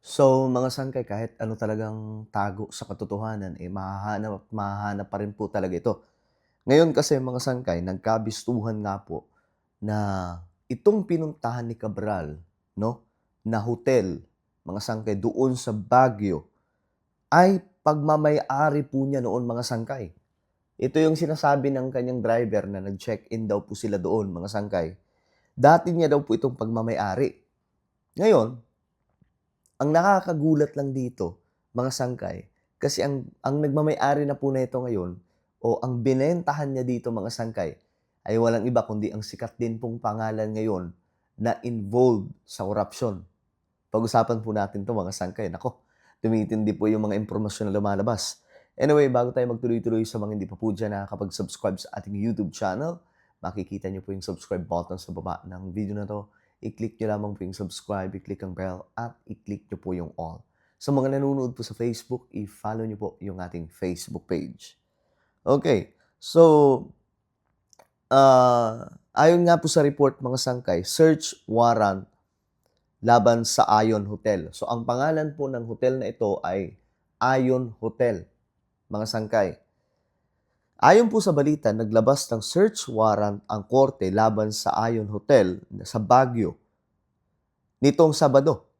So, mga sangkay, kahit ano talagang tago sa katotohanan, mahahanap at mahahanap pa rin po talaga ito. Ngayon kasi mga sangkay, nagkabistuhan nga po na itong pinuntahan ni Cabral, no, na hotel, mga sangkay, doon sa Baguio, ay pagmamay-ari po niya noon mga sangkay. Ito yung sinasabi ng kanyang driver na nag-check-in daw po sila doon, mga sangkay. Dati niya daw po itong pagmamay-ari. Ngayon, ang nakakagulat lang dito, mga sangkay, kasi ang nagmamay-ari na po nito ngayon o ang binentahan niya dito mga sangkay ay walang iba kundi ang sikat din pong pangalan ngayon na involved sa korapsyon. Pag-usapan po natin 'to mga sangkay. Naku, tumitindi po yung mga impormasyon na lumalabas. Anyway, bago tayo magtuloy-tuloy sa mga hindi pa po diyan nakakapag-subscribe sa ating YouTube channel, makikita niyo po yung subscribe button sa baba ng video na 'to. I-click niyo lamang po yung subscribe, i-click ang bell, at i-click niyo po yung all. Sa mga nanonood po sa Facebook, i-follow niyo po yung ating Facebook page. Okay, so, ayon nga po sa report mga sangkay, search warrant laban sa Ayon Hotel. So, ang pangalan po ng hotel na ito ay Ayon Hotel, mga sangkay. Ayon po sa balita, naglabas ng search warrant ang korte laban sa Ayon Hotel sa Baguio nitong Sabado,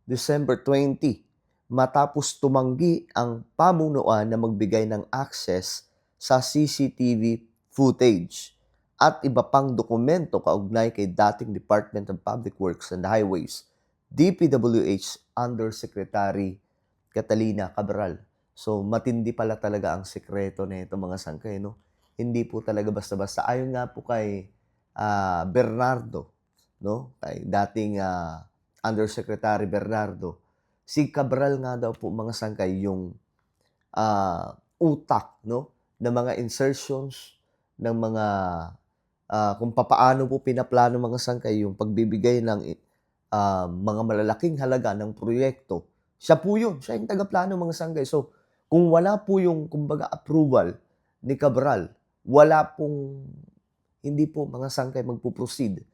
December 20, matapos tumanggi ang pamunuan na magbigay ng access sa CCTV footage at iba pang dokumento kaugnay kay dating Department of Public Works and Highways, DPWH Undersecretary Catalina Cabral. So, matindi pala talaga ang sekreto nito mga sangkay, no? Hindi po talaga basta-basta. Ayon nga po kay Bernardo, no? Kay dating Undersecretary Bernardo, si Cabral nga daw po mga sangkay yung utak, no, ng mga insertions ng mga kung papaano po pinaplano mga sangkay yung pagbibigay ng mga malalaking halaga ng proyekto. Siya po yun, siya yung tagaplano mga sangkay. So, kung wala po yung kumbaga approval ni Cabral, wala pong hindi po mga sangkay magpo-proceed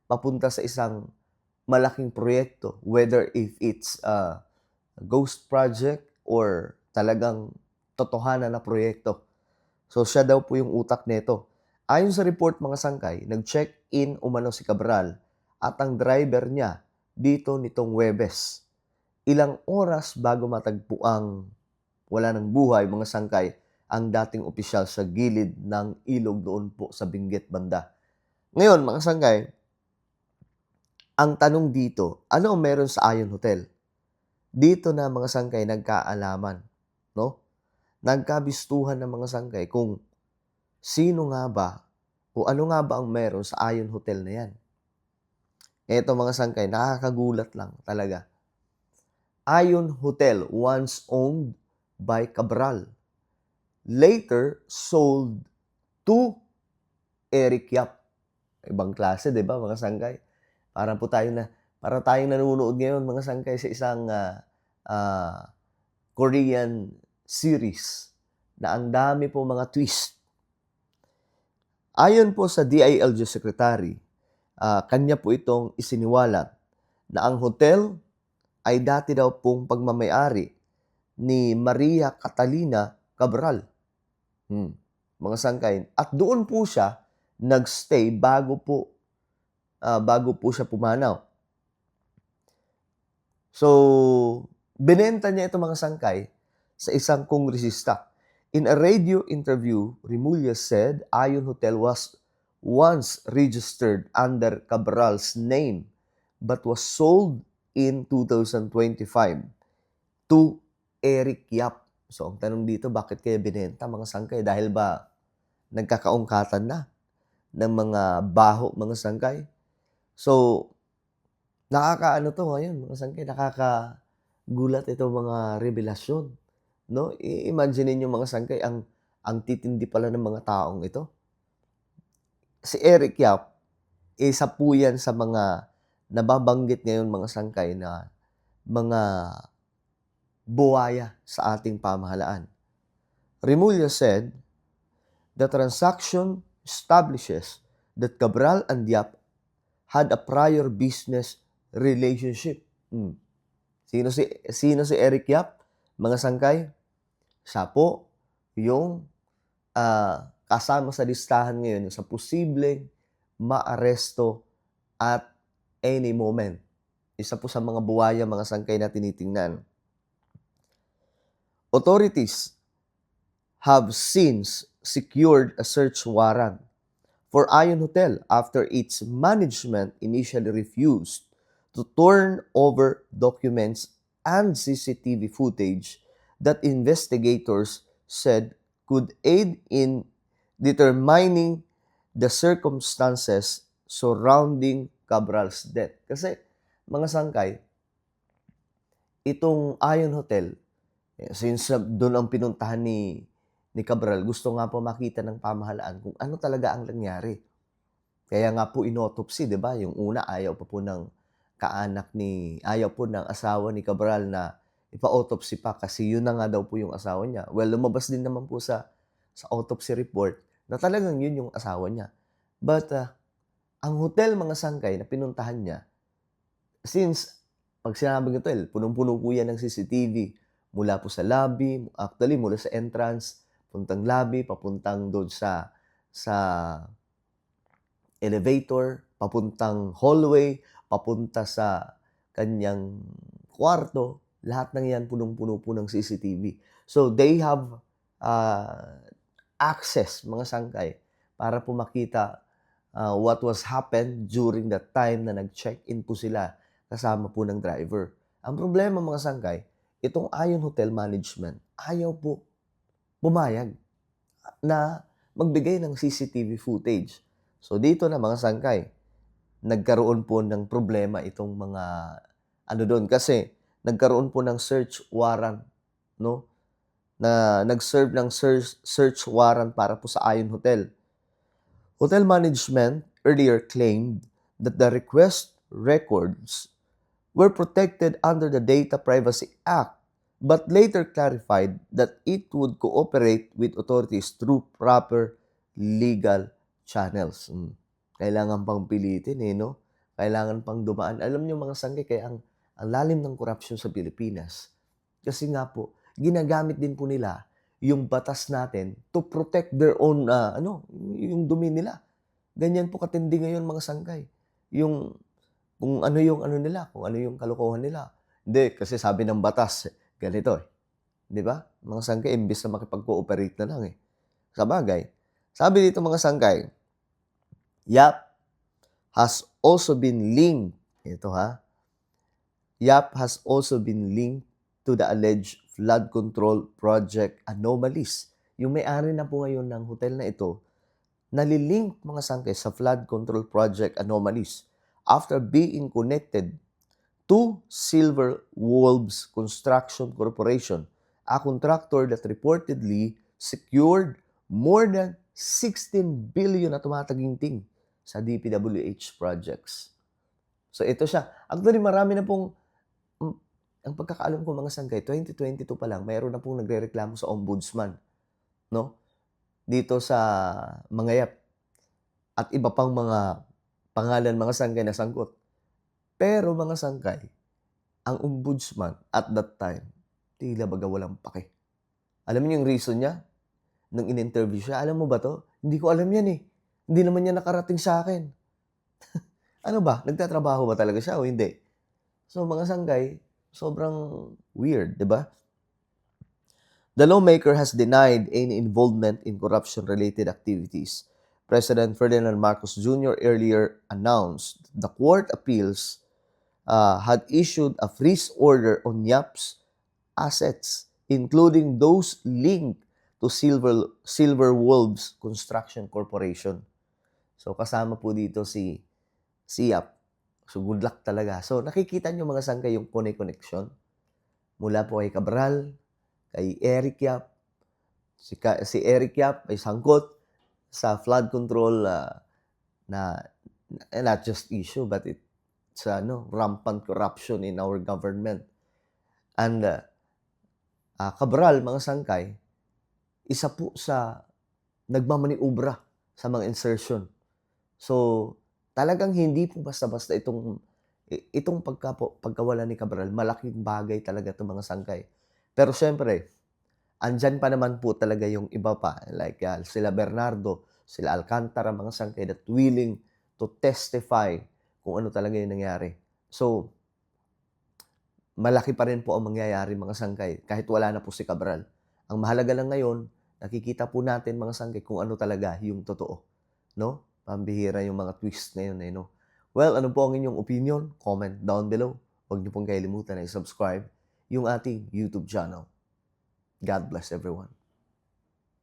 papunta sa isang malaking proyekto, whether if it's a ghost project or talagang totohanan na proyekto. So siya daw po yung utak nito. Ayon sa report mga sangkay, nag-check-in umano si Cabral at ang driver niya dito nitong Webes. Ilang oras bago matagpo ang wala ng buhay mga sangkay ang dating opisyal sa gilid ng ilog doon po sa Benguet banda. Ngayon mga sangkay, ang tanong dito, ano ang meron sa Ayon Hotel? Dito na mga sangkay nagkaalaman, no? Nagkabistuhan ng mga sangkay kung sino nga ba o ano nga ba ang meron sa Ayon Hotel na yan. Eto mga sangkay, nakakagulat lang talaga. Ayon Hotel once owned by Cabral, later sold to Eric Yap. Ibang klase, 'di ba, mga sangkay? Parang po tayo na para tayong nanonood ngayon mga sangkay sa isang ah, Korean series na ang dami po mga twist. Ayon po sa DILG Secretary, kanya po itong isiniwalat na ang hotel ay dati daw pong pagmamayari ni Maria Catalina Cabral. Mga sangkay. At doon po siya nagstay bago po siya pumanaw. So, binenta niya ito mga sangkay sa isang kongresista. In a radio interview, Remulla said Ayon Hotel was once registered under Cabral's name but was sold in 2025 to Eric Yap. So, ang tanong dito, bakit kaya binenta mga sangkay? Dahil ba nagkakaungkatan na ng mga baho mga sangkay? So, nakakaano 'to ngayon mga sangkay, nakakagulat itong mga revelasyon, 'no? Imaginin niyo mga sangkay ang titindi pala ng mga taong ito. Si Eric Yap, isa po 'yan sa mga nababanggit ngayon mga sangkay na mga buwaya sa ating pamahalaan. Remulla said, "The transaction establishes that Cabral and Yap had a prior business relationship." Sino si Eric Yap, mga sangkay? Siya po yung, kasama sa listahan ngayon sa posibleng maaresto at any moment. Isa po sa mga buwaya, mga sangkay na tinitingnan. Authorities have since secured a search warrant for Ion Hotel after its management initially refused to turn over documents and CCTV footage that investigators said could aid in determining the circumstances surrounding Cabral's death. Kasi, mga sangkay, itong Ion Hotel, since doon ang pinuntahan ni Cabral, gusto nga po makita ng pamahalaan kung ano talaga ang nangyari. Kaya nga po inautopsy, 'di ba? Yung una ayaw pa po ng ayaw po ng asawa ni Cabral na ipa-autopsy pa kasi yun na nga daw po yung asawa niya. Well, lumabas din naman po sa autopsy report na talagang yun yung asawa niya. But ang hotel, mga sangkay, na pinuntahan niya, since pag sinabing hotel, punong-puno po yan ng CCTV mula po sa lobby, actually mula sa entrance, puntang lobby, papuntang doon sa elevator, papuntang hallway, papunta sa kanyang kwarto, lahat ng yan punong-puno po ng CCTV. So they have access, mga sangkay, para po makita what was happened during that time na nag-check-in po sila kasama po ng driver. Ang problema, mga sangkay, itong Ion Hotel Management, ayaw po pumayag na magbigay ng CCTV footage. So dito na, mga sangkay, nagkaroon po ng problema itong mga doon kasi nagkaroon po ng search warrant, no? Na nag-serve ng search warrant para po sa Ion Hotel. Hotel management earlier claimed that the request records were protected under the Data Privacy Act, but later clarified that it would cooperate with authorities through proper legal channels. Kailangan pang pilitin, no? Kailangan pang dumaan. Alam niyo, mga sangkay, kaya ang lalim ng korupsyon sa Pilipinas. Kasi nga po, ginagamit din po nila yung batas natin to protect their own, yung dumi nila. Ganyan po katindi ngayon, mga sangkay. Kung ano yung nila, kung ano yung kalokohan nila. Hindi, kasi sabi ng batas, ganito eh. 'Di ba? Mga sangkay, imbis na makipag-cooperate na lang eh. Sabagay, sabi dito, mga sangkay, Yap has also been linked, Yap has also been linked to the alleged flood control project anomalies. Yung may-ari na po ngayon ng hotel na ito, nalilink, mga sangkay, sa flood control project anomalies after being connected to Silver Wolves Construction Corporation, a contractor that reportedly secured more than 16 billion na tumataginting sa DPWH projects. So ito siya. Actually, marami na pong, ang pagkakaalam ko, mga sangkay, 2022 pa lang, mayroon na pong nagrereklamo sa ombudsman, no? Dito sa mga Yap at iba pang mga pangalan, mga sangkay, na sangkot. Pero, mga sangkay, ang ombudsman at that time, tila baga walang pake. Alam niyo yung reason niya? Nung in-interview siya, alam mo ba to? Hindi ko alam yan eh. Hindi naman yan nakarating sa akin. Ano ba? Nagtatrabaho ba talaga siya o hindi? So, mga sangkay, sobrang weird, di ba? The lawmaker has denied any involvement in corruption-related activities. President Ferdinand Marcos Jr. earlier announced the court appeals had issued a freeze order on Yap's assets, including those linked to Silver Wolves Construction Corporation. So kasama po dito si Yap. So good luck talaga. So nakikita niyo, mga sangkay, yung connection mula po kay Cabral, kay Eric Yap. Si Eric Yap ay sangkot sa flood control na not just issue but it's rampant corruption in our government. And Cabral, mga sangkay, isa po sa nagmamaniubra sa mga insertion. So talagang hindi po basta-basta Itong pagkawala ni Cabral malaking bagay talaga 'tong mga sangkay. Pero siyempre, andiyan pa naman po talaga yung iba pa like, sila Bernardo, sila Alcantara, mga sangkay that willing to testify kung ano talaga yung nangyari. So, malaki pa rin po ang mangyayari mga sangkay kahit wala na po si Cabral. Ang mahalaga lang ngayon, nakikita po natin mga sangkay kung ano talaga yung totoo, 'no? Pambihira yung mga twist ngayon, eh, 'no? Well, ano po ang inyong opinion? Comment down below. Huwag niyo pong kalimutan na i-subscribe yung ating YouTube channel. God bless everyone.